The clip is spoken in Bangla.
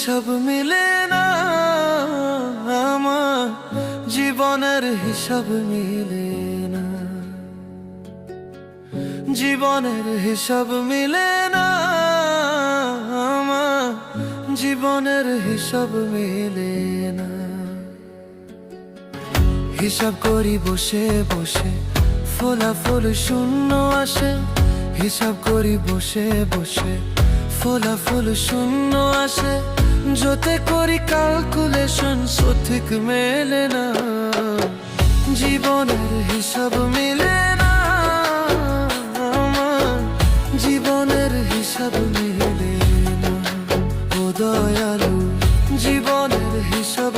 হিসাব মিলে না, আমার জীবনের হিসাব মিলে না, জীবনের হিসাব মিলে না, আমার জীবনের হিসাব মিলে না। হিসাব করি বসে বসে, ফলাফল শূন্য আসে। হিসাব করি বসে বসে, ফলাফল শূন্য আসে। যতে করি ক্যালকুলেশন সঠিক মেলে না, জীবনের হিসাব মিলে না, আমার জীবনের হিসাব মিলে না। ও দয়ালু, জীবনের হিসাব